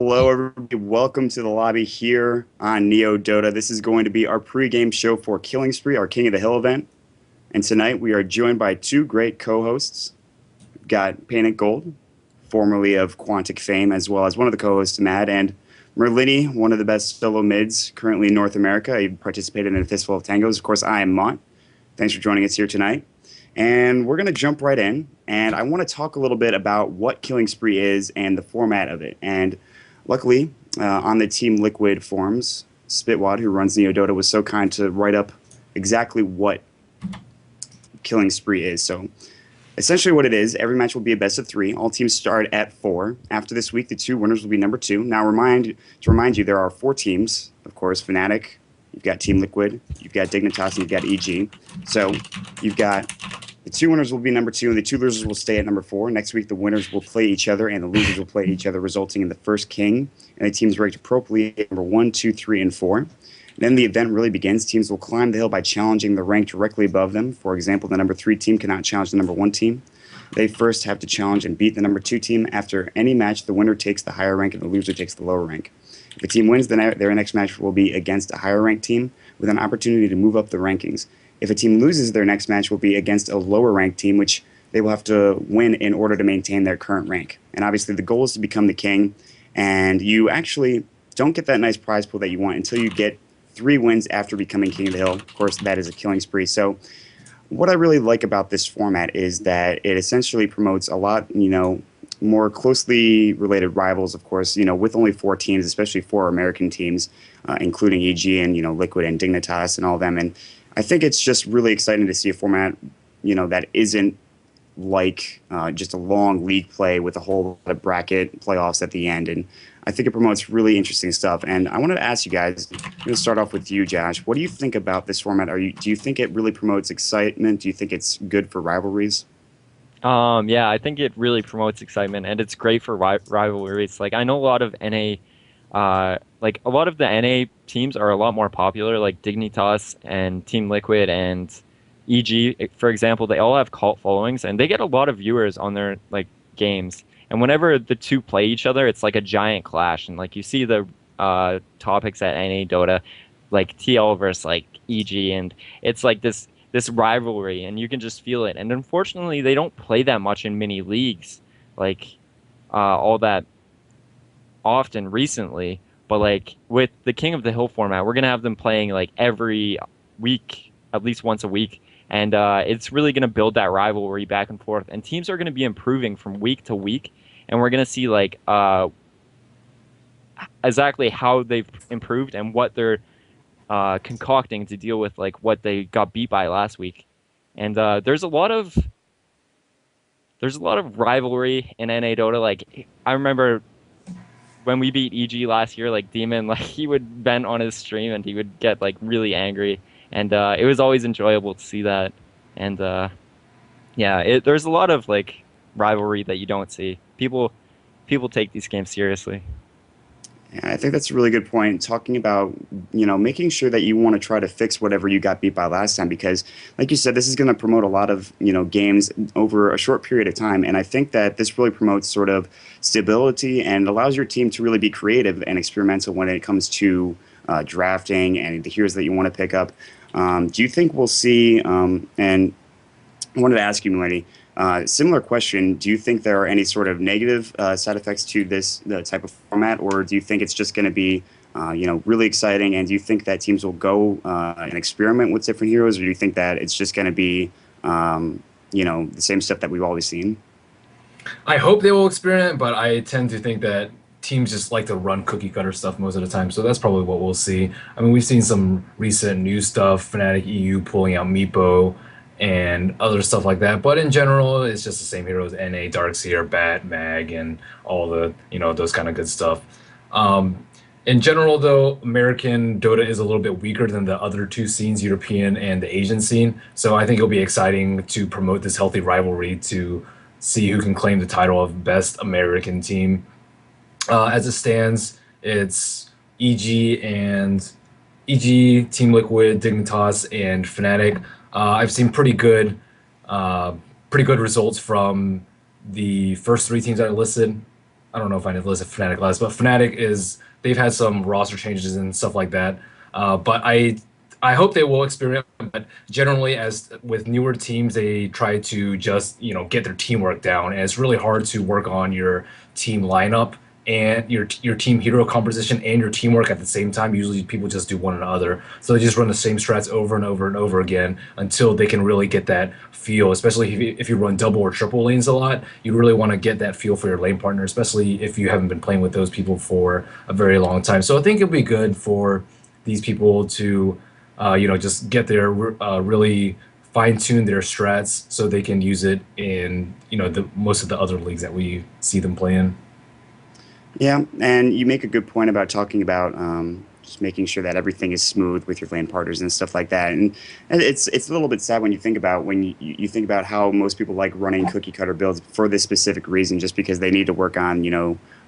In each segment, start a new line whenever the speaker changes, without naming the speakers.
Hello, everybody. Welcome to the lobby here on NEODota. This is going to be our pregame show for Killing Spree, our King of the Hill event. And tonight we are joined by two great co-hosts. We've got PAINTITGOLD, formerly of Quantic fame, as well as one of the co-hosts, Mad, and Merlini, one of the best solo mids currently in North America. He participated in a Fistful of Tangos. Of course, I am Maut. Thanks for joining us here tonight. And we're going to jump right in, and I want to talk a little bit about what Killing Spree is and the format of it. And luckily, on the Team Liquid forums, Spitwad, who runs NEODota, was so kind to write up exactly what Killing Spree is. So essentially what it is, every match will be a best of 3. All teams start at 4. After this week, the 2 winners will be number 2. Now, to remind you, there are 4 teams, of course, Fnatic, you've got Team Liquid, you've got Dignitas, and you've got EG. So you've got the 2 winners will be number 2, and the 2 losers will stay at number 4. Next week, the winners will play each other, and the losers will play each other, resulting in the first king, and the teams ranked appropriately at number 1, 2, 3, and 4. Then the event really begins. Teams will climb the hill by challenging the rank directly above them. For example, the number 3 team cannot challenge the number 1 team. They first have to challenge and beat the number 2 team. After any match, the winner takes the higher rank, and the loser takes the lower rank. If a team wins, then their next match will be against a higher ranked team with an opportunity to move up the rankings. If a team loses, their next match will be against a lower ranked team, which they will have to win in order to maintain their current rank. And obviously the goal is to become the king, and you actually don't get that nice prize pool that you want until you get 3 wins after becoming King of the Hill. Of course, that is a killing spree. So what I really like about this format is that it essentially promotes a lot, more closely related rivals, of course, with only 4 teams, especially 4 American teams, including EG and, Liquid and Dignitas and all of them. And I think it's just really exciting to see a format, that isn't like just a long league play with a whole lot of bracket playoffs at the end. And I think it promotes really interesting stuff. And I wanted to ask you guys, I'm going to start off with you, Josh. What do you think about this format? Do you think it really promotes excitement? Do you think it's good for rivalries?
Yeah, I think it really promotes excitement, and it's great for rivalries. Like, I know a lot of NA, a lot of the NA teams are a lot more popular, like Dignitas and Team Liquid and EG, for example. They all have cult followings, and they get a lot of viewers on their games. And whenever the 2 play each other, it's like a giant clash. And you see the topics at NEODota, like TL versus EG, and it's like this rivalry, and you can just feel it. And unfortunately, they don't play that much in mini leagues, all that often recently. But with the King of the Hill format, we're gonna have them playing every week, at least once a week, and it's really gonna build that rivalry back and forth. And teams are gonna be improving from week to week, and we're gonna see exactly how they've improved and what they're concocting to deal with what they got beat by last week. And there's a lot of rivalry in NEODota. I remember when we beat EG last year, Demon, he would vent on his stream and he would get really angry, and it was always enjoyable to see that. And yeah, there's a lot of rivalry that you don't see. People take these games seriously.
Yeah, I think that's a really good point. Talking about, making sure that you want to try to fix whatever you got beat by last time, because, like you said, this is going to promote a lot of, games over a short period of time. And I think that this really promotes sort of stability and allows your team to really be creative and experimental when it comes to drafting and the heroes that you want to pick up. Do you think we'll see, and I wanted to ask you, Melanie, similar question, do you think there are any sort of negative side effects to the type of format, or do you think it's just going to be really exciting, and do you think that teams will go and experiment with different heroes, or do you think that it's just going to be the same stuff that we've always seen?
I hope they will experiment, but I tend to think that teams just like to run cookie cutter stuff most of the time, so that's probably what we'll see. I mean, we've seen some recent new stuff, Fnatic EU pulling out Meepo and other stuff like that, but in general, it's just the same heroes: NA, Darkseer, Bat, Mag, and all the those kind of good stuff. In general, though, American Dota is a little bit weaker than the other 2 scenes, European and the Asian scene. So I think it'll be exciting to promote this healthy rivalry to see who can claim the title of best American team. As it stands, it's EG, Team Liquid, Dignitas, and Fnatic. I've seen pretty good results from the first 3 teams I listed. I don't know if I listed Fnatic last, but Fnatic is they've had some roster changes and stuff like that. But I hope they will experiment. But generally, as with newer teams, they try to just get their teamwork down, and it's really hard to work on your team lineup and your team hero composition and your teamwork at the same time. Usually, people just do one or the other, so they just run the same strats over and over and over again until they can really get that feel. Especially if you run double or triple lanes a lot, you really want to get that feel for your lane partner, especially if you haven't been playing with those people for a very long time. So I think it'll be good for these people to just get their really fine tune their strats so they can use it in the most of the other leagues that we see them play in.
Yeah, and you make a good point about talking about just making sure that everything is smooth with your lane partners and stuff like that. And it's a little bit sad when you think about you think about how most people like running cookie cutter builds for this specific reason, just because they need to work on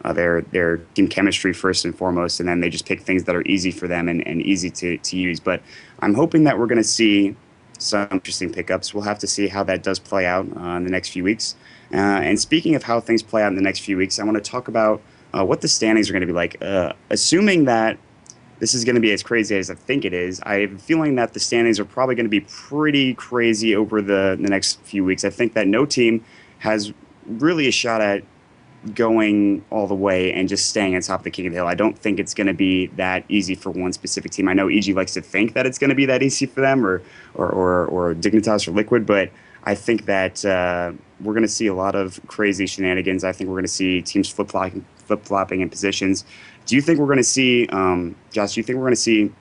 their team chemistry first and foremost, and then they just pick things that are easy for them and easy to use. But I'm hoping that we're going to see some interesting pickups. We'll have to see how that does play out in the next few weeks. And speaking of how things play out in the next few weeks, I want to talk about what the standings are going to be like. Assuming that this is going to be as crazy as I think it is, I have a feeling that the standings are probably going to be pretty crazy over the next few weeks. I think that no team has really a shot at going all the way and just staying on top of the King of the Hill. I don't think it's going to be that easy for one specific team. I know EG likes to think that it's going to be that easy for them, or Dignitas or Liquid, but I think that we're going to see a lot of crazy shenanigans. I think we're going to see teams flip-flopping in positions. Do you think we're going to see, Josh, do you think we're going to see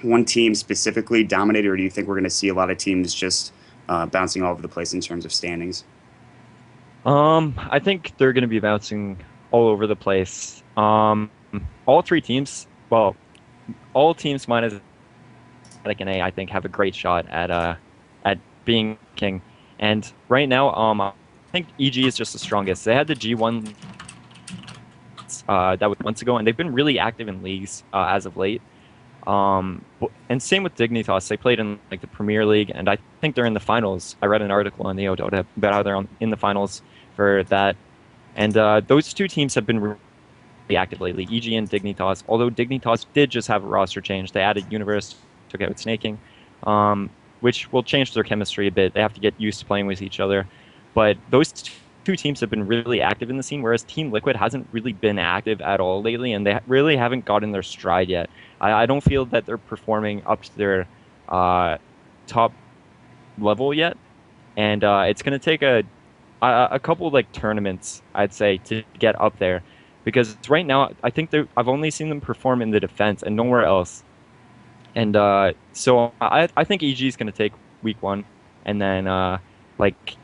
one team specifically dominate, or do you think we're going to see a lot of teams just bouncing all over the place in terms of standings?
I think they're going to be bouncing all over the place. All three teams, well, all teams minus Fnatic.NA, I think, have a great shot at being king. And right now, I think EG is just the strongest. They had the G1 that was months ago, and they've been really active in leagues as of late. And same with Dignitas. They played in like the Premier League, and I think they're in the finals. I read an article on NEODota about how they're in the finals for that. And those two teams have been really active lately, EG and Dignitas. Although Dignitas did just have a roster change. They added Universe, took out Snaking, which will change their chemistry a bit. They have to get used to playing with each other. But those two teams have been really active in the scene, whereas Team Liquid hasn't really been active at all lately, and they really haven't gotten their stride yet. I don't feel that they're performing up to their top level yet, and it's going to take a couple of like tournaments, I'd say, to get up there, because right now I think I've only seen them perform in the defense and nowhere else. And so I think EG is going to take week one, and then like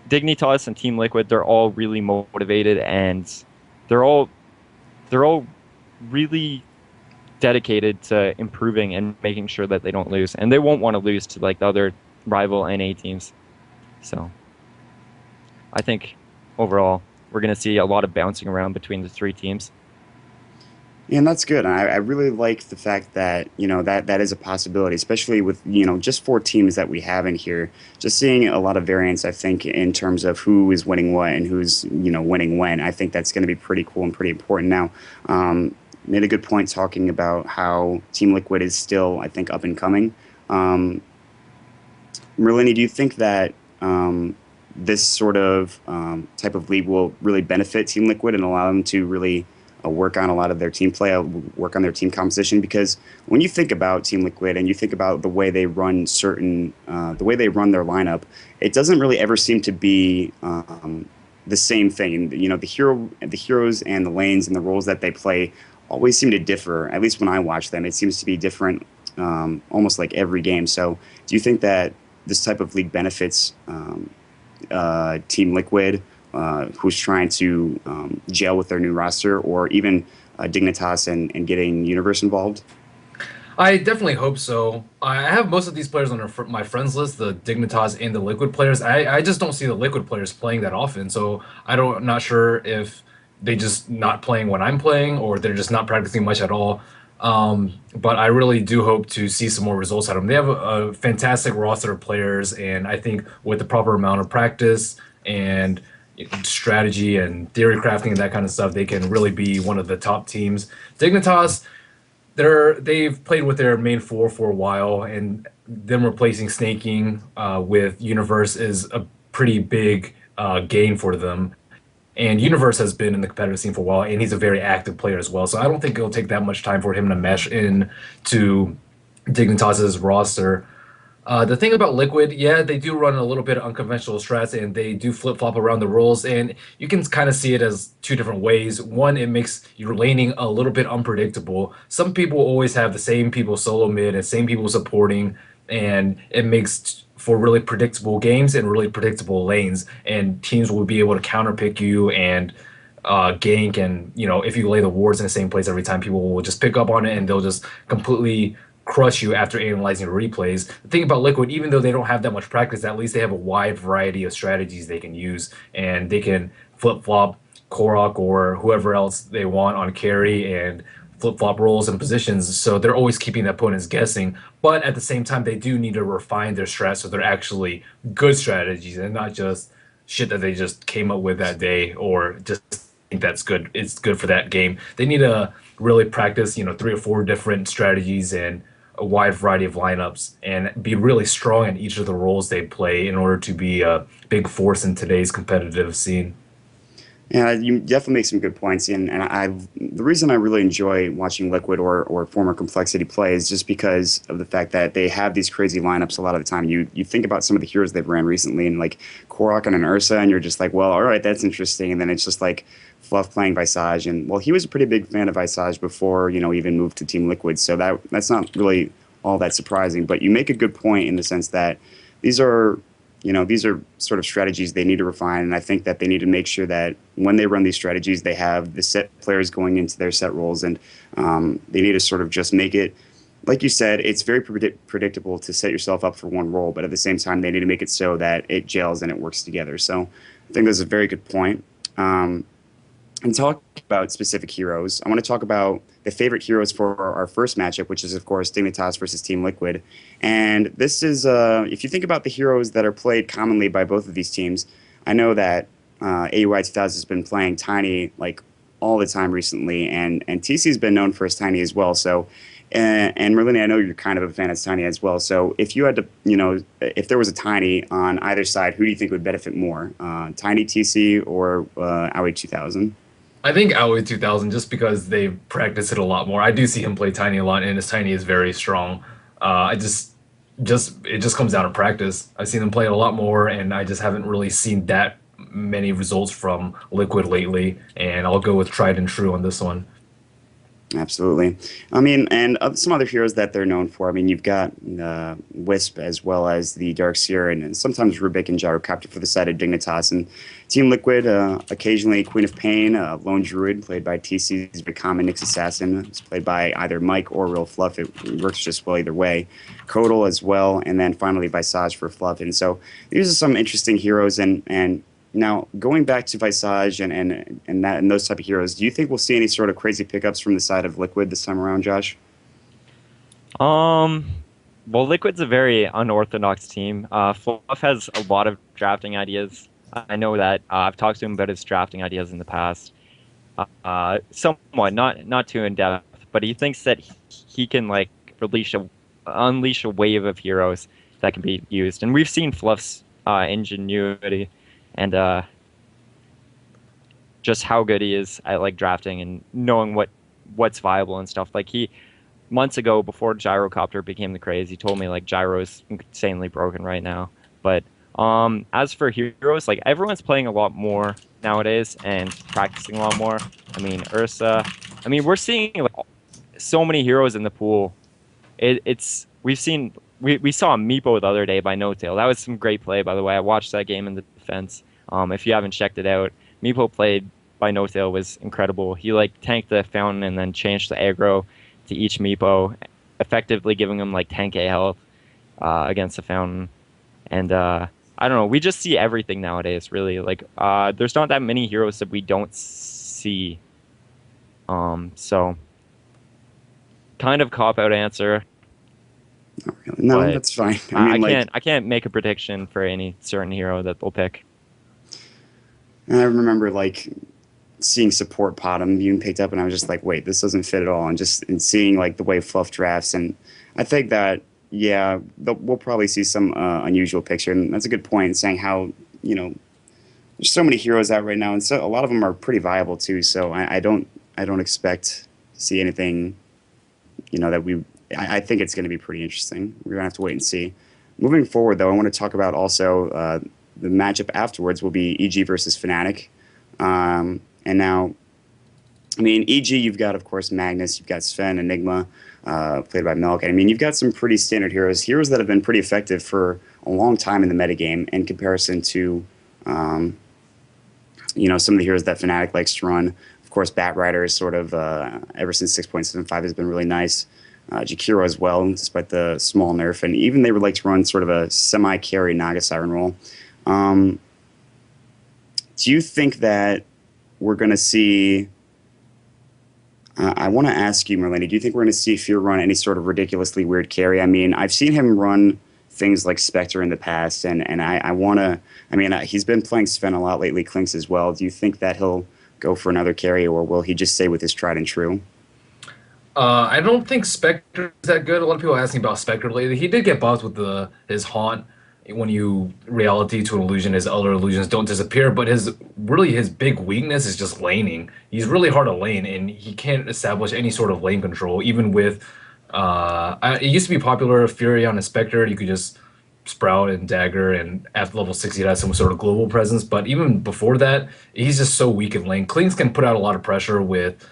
Dignitas and Team Liquid, they're all really motivated, and they're all really dedicated to improving and making sure that they don't lose, and they won't want to lose to like the other rival NA teams. So I think overall we're going to see a lot of bouncing around between the three teams.
Yeah, and that's good. I really like the fact that that is a possibility, especially with just 4 teams that we have in here. Just seeing a lot of variance, I think, in terms of who is winning what and who's winning when. I think that's going to be pretty cool and pretty important. Now, made a good point talking about how Team Liquid is still, I think, up and coming. Merlini, do you think that this sort of type of league will really benefit Team Liquid and allow them to really work on a lot of their team play, work on their team composition? Because when you think about Team Liquid and you think about the way they run the way they run their lineup, it doesn't really ever seem to be the same thing. The heroes and the lanes and the roles that they play always seem to differ. At least when I watch them, it seems to be different almost like every game. So do you think that this type of league benefits Team Liquid, who's trying to gel with their new roster, or even Dignitas and getting Universe involved?
I definitely hope so. I have most of these players on my friends list, the Dignitas and the Liquid players. I just don't see the Liquid players playing that often, so I'm not sure if they just not playing when I'm playing, or they're just not practicing much at all. But I really do hope to see some more results out of them. They have a fantastic roster of players, and I think with the proper amount of practice and strategy and theory crafting and that kind of stuff, they can really be one of the top teams. Dignitas, they've played with their main four for a while, and them replacing Snaking with Universe is a pretty big gain for them. And Universe has been in the competitive scene for a while, and he's a very active player as well. So I don't think it'll take that much time for him to mesh in to Dignitas's roster. The thing about Liquid, yeah, they do run a little bit of unconventional strats and they do flip flop around the roles, and you can kind of see it as two different ways. One, it makes your laning a little bit unpredictable. Some people always have the same people solo mid and same people supporting, and it makes for really predictable games and really predictable lanes, and teams will be able to counterpick you and gank, and if you lay the wards in the same place every time, people will just pick up on it and they'll just completely crush you after analyzing replays. The thing about Liquid, even though they don't have that much practice, at least they have a wide variety of strategies they can use, and they can flip-flop Korok or whoever else they want on carry and flip-flop roles and positions, so they're always keeping the opponents guessing. But at the same time, they do need to refine their strats so they're actually good strategies and not just shit that they just came up with that day or just think that's good. It's good for that game. They need to really practice, 3 or 4 different strategies and a wide variety of lineups and be really strong in each of the roles they play in order to be a big force in today's competitive scene.
Yeah, you definitely make some good points, and the reason I really enjoy watching Liquid or former Complexity play is just because of the fact that they have these crazy lineups a lot of the time. You think about some of the heroes they've ran recently, and like Korok and an Ursa, and you're just like, well, all right, that's interesting, and then it's just like Fluff playing Visage, and well, he was a pretty big fan of Visage before even moved to Team Liquid, so that's not really all that surprising. But you make a good point in the sense that these are sort of strategies they need to refine, and I think that they need to make sure that when they run these strategies, they have the set players going into their set roles, and they need to sort of just make it, like you said, it's very predictable to set yourself up for one role, but at the same time, they need to make it so that it gels and it works together. So I think that's a very good point. And talk about specific heroes, I want to talk about the favorite heroes for our first matchup, which is, of course, Dignitas versus Team Liquid. And this is, if you think about the heroes that are played commonly by both of these teams, I know that AUI 2000 has been playing Tiny like all the time recently, and TC's been known for his Tiny as well. So, and Merlini, I know you're kind of a fan of Tiny as well. So if you had to, if there was a Tiny on either side, who do you think would benefit more, Tiny TC or AUI 2000?
I think AUI 2000, just because they practice it a lot more. I do see him play Tiny a lot, and his Tiny is very strong. It just comes down to practice. I've seen him play it a lot more, and I just haven't really seen that many results from Liquid lately. And I'll go with tried and true on this one.
Absolutely. I mean, and some other heroes that they're known for. I mean, you've got Wisp as well as the Darkseer, and sometimes Rubik and Gyrocopter for the side of Dignitas. And Team Liquid, occasionally Queen of Pain, Lone Druid, played by TC's common Nyx Assassin. It's played by either Mike or Real Fluff. It works just well either way. Kodal as well, and then finally Visage for Fluff. And so these are some interesting heroes, and now, going back to Visage and those type of heroes, do you think we'll see any sort of crazy pickups from the side of Liquid this time around, Josh?
Well, Liquid's a very unorthodox team. Fluff has a lot of drafting ideas. I know that. I've talked to him about his drafting ideas in the past. Somewhat, not too in depth, but he thinks that he can like unleash a wave of heroes that can be used, and we've seen Fluff's ingenuity and just how good he is at like drafting and knowing what's viable and stuff. Like months ago, before Gyrocopter became the craze, he told me like Gyro's insanely broken right now. But as for heroes, like everyone's playing a lot more nowadays and practicing a lot more. I mean, Ursa. I mean, we're seeing like so many heroes in the pool. We saw a Meepo the other day by No-Tail. That was some great play, by the way. I watched that game in the defense. If you haven't checked it out, Meepo played by No-Tail was incredible. He like tanked the fountain and then changed the aggro to each Meepo, effectively giving him like 10k health against the fountain. And I don't know, we just see everything nowadays, really. Like there's not that many heroes that we don't see. So kind of cop-out answer.
Not really. No, that's fine.
I can't make a prediction for any certain hero that they'll pick.
And I remember like seeing support Potom being picked up, and I was just like, wait, this doesn't fit at all. And seeing like the way Fluff drafts, and I think that yeah, we'll probably see some unusual picture, and that's a good point. Saying how there's so many heroes out right now, and so a lot of them are pretty viable too. So I don't expect to see anything that I think it's going to be pretty interesting. We're going to have to wait and see. Moving forward, though, I want to talk about also the matchup afterwards will be EG versus Fnatic. And now, I mean, EG, you've got, of course, Magnus, you've got Sven, Enigma, played by Melk. I mean, you've got some pretty standard heroes that have been pretty effective for a long time in the metagame in comparison to, some of the heroes that Fnatic likes to run. Of course, Batrider is sort of, ever since 6.75 has been really nice. Jakiro as well, despite the small nerf. And even they would like to run sort of a semi-carry Naga Siren role. Do you think that we're going to see... I want to ask you, Merlini, do you think we're going to see Fear run any sort of ridiculously weird carry? I mean, I've seen him run things like Spectre in the past, and I want to... I mean, he's been playing Sven a lot lately, Klinks as well. Do you think that he'll go for another carry, or will he just stay with his tried and true?
I don't think Spectre is that good. A lot of people are asking about Spectre lately. He did get buffed with his haunt. When you reality to an illusion, his other illusions don't disappear, but his big weakness is just laning. He's really hard to lane, and he can't establish any sort of lane control, even with it used to be popular Fury on a Spectre. You could just Sprout and Dagger, and at level 60 it has some sort of global presence, but even before that, he's just so weak in lane. Klings can put out a lot of pressure with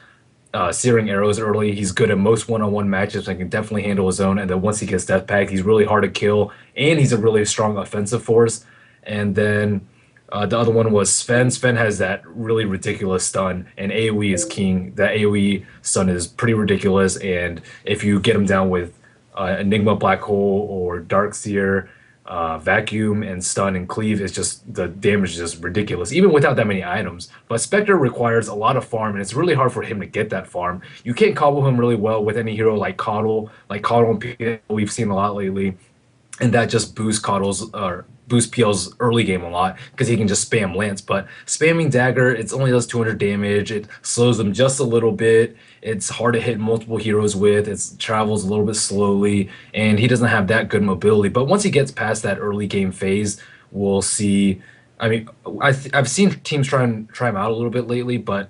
searing arrows early. He's good at most one-on-one matchups and can definitely handle his own. And then once he gets death packed, he's really hard to kill, and he's a really strong offensive force. And then the other one was Sven. Sven has that really ridiculous stun, and AoE is king. That AoE stun is pretty ridiculous, and if you get him down with Enigma, Black Hole, or Darkseer, Vacuum, and Stun and Cleave, is just the damage is just ridiculous, even without that many items. But Spectre requires a lot of farm, and it's really hard for him to get that farm. You can't combo him really well with any hero like Coddle. Like Coddle and PL we've seen a lot lately, and that just boosts boost PL's early game a lot because he can just spam Lance. But spamming Dagger, it only does 200 damage. It slows them just a little bit. It's hard to hit multiple heroes with. It travels a little bit slowly, and he doesn't have that good mobility. But once he gets past that early game phase, we'll see. I mean, I've seen teams try him out a little bit lately, but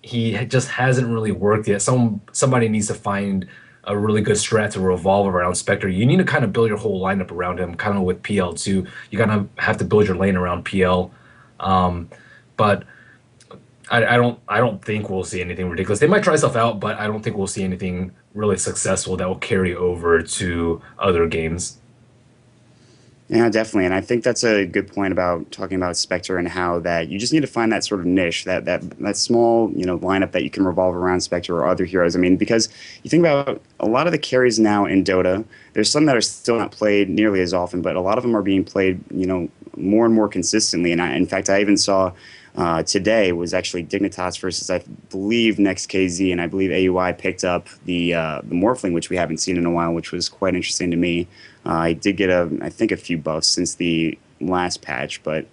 he just hasn't really worked yet. Somebody needs to find a really good strat to revolve around Spectre. You need to kind of build your whole lineup around him, kind of with PL too. You kind of have to build your lane around PL. But I don't think we'll see anything ridiculous. They might try stuff out, but I don't think we'll see anything really successful that will carry over to other games.
Yeah, definitely. And I think that's a good point about talking about Spectre and how that you just need to find that sort of niche, that small, lineup that you can revolve around Spectre or other heroes. I mean, because you think about a lot of the carries now in Dota, there's some that are still not played nearly as often, but a lot of them are being played, more and more consistently. And in fact, I even saw today was actually Dignitas versus, I believe, NextKZ, and I believe AUI picked up the Morphling, which we haven't seen in a while, which was quite interesting to me. I did get, I think, a few buffs since the last patch, but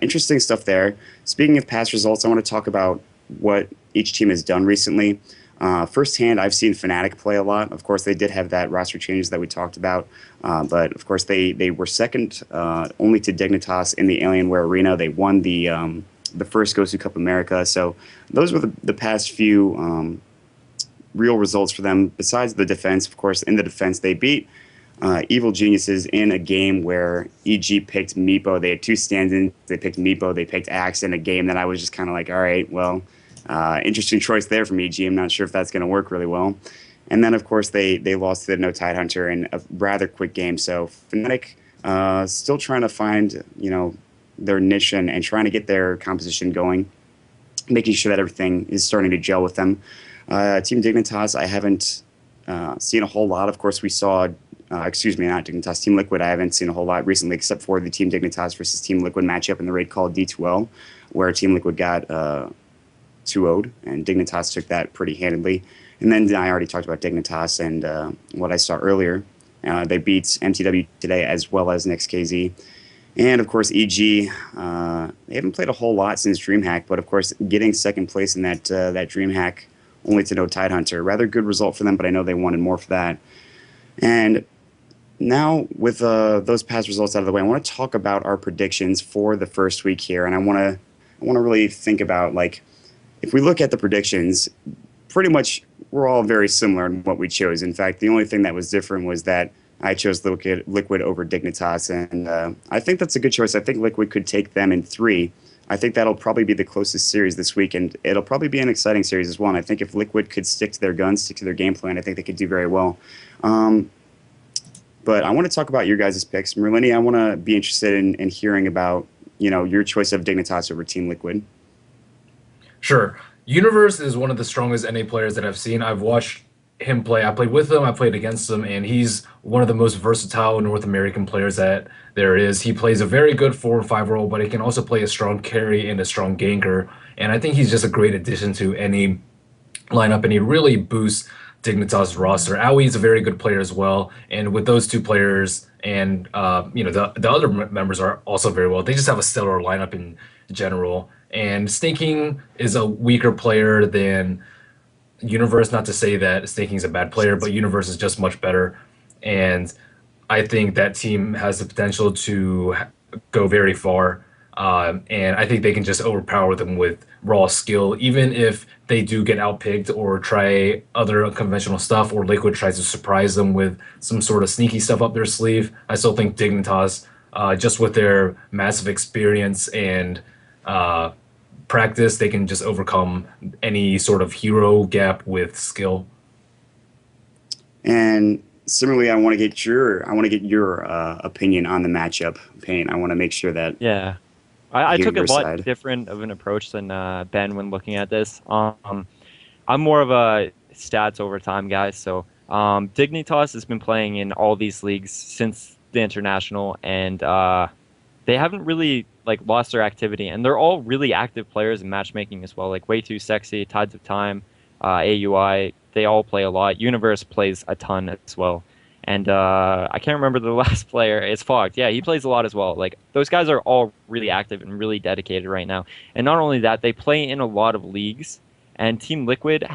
interesting stuff there. Speaking of past results, I want to talk about what each team has done recently. Firsthand, I've seen Fnatic play a lot. Of course, they did have that roster changes that we talked about, but of course, they were second only to Dignitas in the Alienware Arena. They won the first Gosu Cup America, so those were the past few real results for them. Besides the defense, of course, in the defense, they beat Evil Geniuses in a game where EG picked Meepo. They had two stand-ins. They picked Meepo. They picked Axe in a game that I was just kind of like, all right, well, interesting choice there from EG. I'm not sure if that's going to work really well. And then, of course, they lost to the No Tidehunter in a rather quick game. So Fnatic still trying to find, their niche and trying to get their composition going, making sure that everything is starting to gel with them. Team Dignitas, I haven't seen a whole lot. Of course, we saw... not Dignitas, Team Liquid, I haven't seen a whole lot recently except for the Team Dignitas versus Team Liquid matchup in the raid called D2L, where Team Liquid got 2-0'd, and Dignitas took that pretty handedly. And then I already talked about Dignitas and what I saw earlier. They beat MTW today as well as NextKZ. And of course, EG, they haven't played a whole lot since DreamHack, but of course, getting second place in that DreamHack, only to no Tidehunter, rather good result for them. But I know they wanted more for that. And now with those past results out of the way, I want to talk about our predictions for the first week here, and I want to really think about, like, if we look at the predictions, pretty much we're all very similar in what we chose. In fact, the only thing that was different was that I chose Liquid over Dignitas, and I think that's a good choice. I think Liquid could take them in 3. I think that'll probably be the closest series this week, and it'll probably be an exciting series as well. And I think if Liquid could stick to their guns, stick to their game plan, I think they could do very well. But I want to talk about your guys' picks. Merlini, I want to be interested in hearing about, your choice of Dignitas over Team Liquid.
Sure. Universe is one of the strongest NA players that I've seen. I've watched him play. I played with him, I played against him, and he's one of the most versatile North American players that there is. He plays a very good 4 and 5 role, but he can also play a strong carry and a strong ganker. And I think he's just a great addition to any lineup, and he really boosts Dignitas' roster. Aoi is a very good player as well, and with those two players and the other members are also very well. They just have a stellar lineup in general. And Stinking is a weaker player than Universe. Not to say that Stinking is a bad player, but Universe is just much better. And I think that team has the potential to go very far. And I think they can just overpower them with raw skill, even if they do get outpicked or try other unconventional stuff, or Liquid tries to surprise them with some sort of sneaky stuff up their sleeve. I still think Dignitas, just with their massive experience and practice, they can just overcome any sort of hero gap with skill.
And similarly, I want to get your opinion on the matchup. Payne, I want to make sure that
I took a lot
side.
different of an approach than Ben when looking at this. I'm more of a stats over time guy, so Dignitas has been playing in all these leagues since the international, and they haven't really lost their activity, and they're all really active players in matchmaking as well, like Way Too Sexy, Tides of Time, AUI. They all play a lot. Universe plays a ton as well. And I can't remember the last player. It's Fogged. Yeah, he plays a lot as well. Those guys are all really active and really dedicated right now. And not only that, they play in a lot of leagues. And Team Liquid,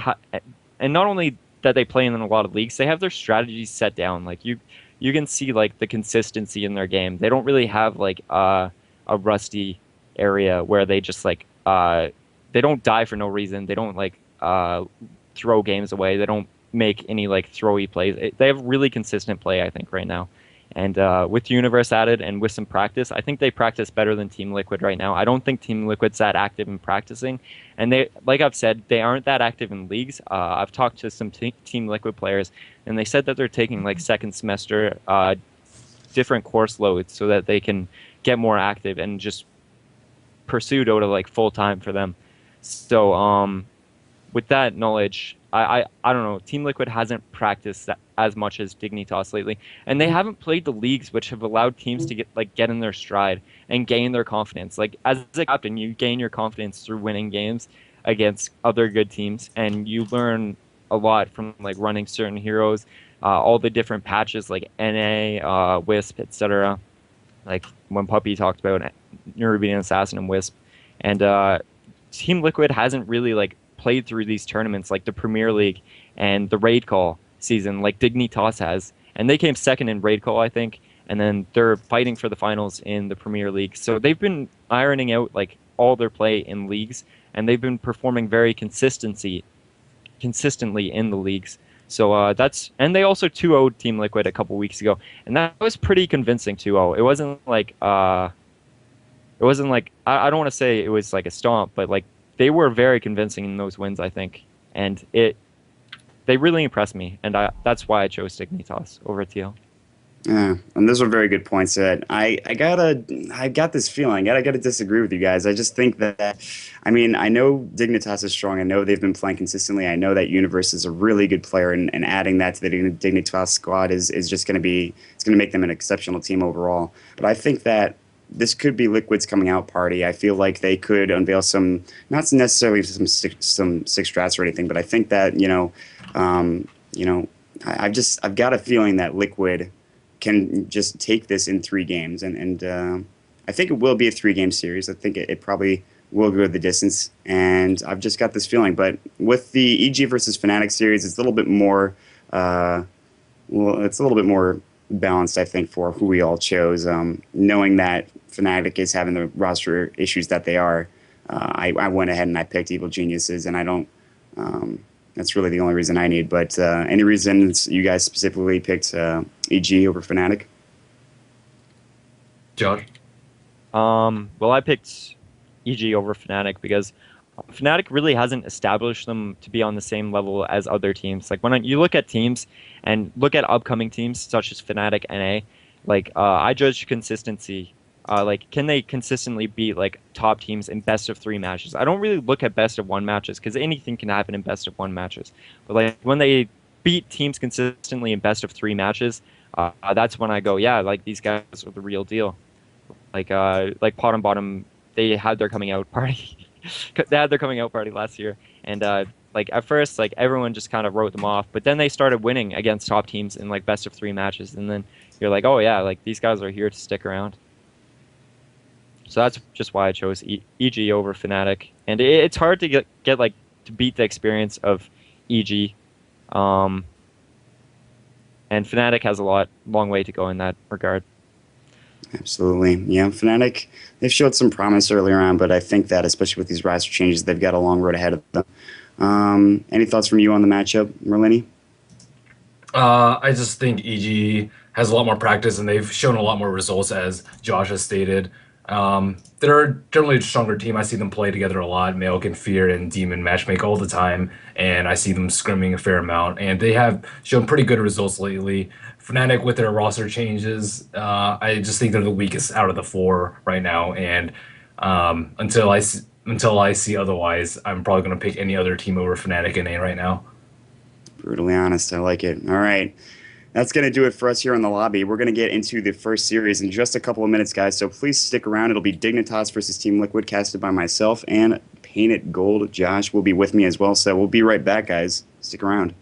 and not only that they play in a lot of leagues, they have their strategies set down. You can see the consistency in their game. They don't really have a rusty area where they just they don't die for no reason. They don't throw games away. They don't make any throwy plays. They have really consistent play, I think, right now. And with Universe added and with some practice, I think they practice better than Team Liquid right now. I don't think Team Liquid's that active in practicing. And they, like I've said, they aren't that active in leagues. I've talked to some Team Liquid players, and they said that they're taking second semester different course loads so that they can get more active and just pursue Dota full time for them. So with that knowledge, I don't know. Team Liquid hasn't practiced as much as Dignitas lately, and they haven't played the leagues, which have allowed teams to get in their stride and gain their confidence. As a captain, you gain your confidence through winning games against other good teams, and you learn a lot from running certain heroes, all the different patches like NA, Wisp, etc. When Puppy talked about Nerubian Assassin and Wisp, and Team Liquid hasn't really played through these tournaments like the Premier League and the Raid Call season like Dignitas has. And they came second in Raid Call, I think, and then they're fighting for the finals in the Premier League. So they've been ironing out all their play in leagues, and they've been performing very consistently in the leagues. So and they also 2-0'd Team Liquid a couple weeks ago, and that was pretty convincing 2-0. It wasn't I don't want to say it was a stomp, but they were very convincing in those wins, I think, and they really impressed me, and that's why I chose Dignitas over TL.
Yeah, and those are very good points. That I got this feeling. I gotta disagree with you guys. I just think that, I know Dignitas is strong. I know they've been playing consistently. I know that Universe is a really good player, and adding that to the Dignitas squad is just gonna make them an exceptional team overall. But I think that this could be Liquid's coming out party. I feel like they could unveil some, not necessarily some six strats or anything, but I think that I've got a feeling that Liquid can just take this in 3 games, and I think it will be a 3-game series. I think it probably will go the distance, and I've just got this feeling. But with the EG versus Fnatic series, it's a little bit more, it's a little bit more balanced, I think, for who we all chose. Knowing that Fnatic is having the roster issues that they are, I went ahead and I picked Evil Geniuses, and I don't. That's really the only reason I need. But any reasons you guys specifically picked EG over Fnatic?
Josh?
Well, I picked EG over Fnatic because Fnatic really hasn't established them to be on the same level as other teams. Like when you look at teams and look at upcoming teams such as Fnatic.NA, like I judge consistency. Like, can they consistently beat like top teams in best of 3 matches? I don't really look at best of 1 matches because anything can happen in best of 1 matches. But like when they beat teams consistently in best of 3 matches, that's when I go, yeah, like these guys are the real deal. Like Pot and Bottom, they had their coming out party. They had their coming out party last year, and like at first, like everyone just kind of wrote them off, but then they started winning against top teams in like best of 3 matches, and then you're like, oh yeah, like these guys are here to stick around. So that's just why I chose EG over Fnatic, and it's hard to get like to beat the experience of EG, and Fnatic has a long way to go in that regard.
Absolutely. Yeah, Fnatic, they've showed some promise earlier on, but I think that, especially with these roster changes, they've got a long road ahead of them. Any thoughts from you on the matchup, Merlini?
I just think EG has a lot more practice, and they've shown a lot more results, as Josh has stated. They're generally a stronger team. I see them play together a lot. Maut and Fear and Demon matchmake all the time, and I see them scrimming a fair amount. And they have shown pretty good results lately. Fnatic, with their roster changes, I just think they're the weakest out of the 4 right now. And until I see otherwise, I'm probably going to pick any other team over Fnatic.NA right now.
Brutally honest. I like it. All right. That's going to do it for us here in the lobby. We're going to get into the first series in just a couple of minutes, guys, so please stick around. It'll be Dignitas versus Team Liquid, casted by myself, and PAINTITGOLD. Josh will be with me as well, so we'll be right back, guys. Stick around.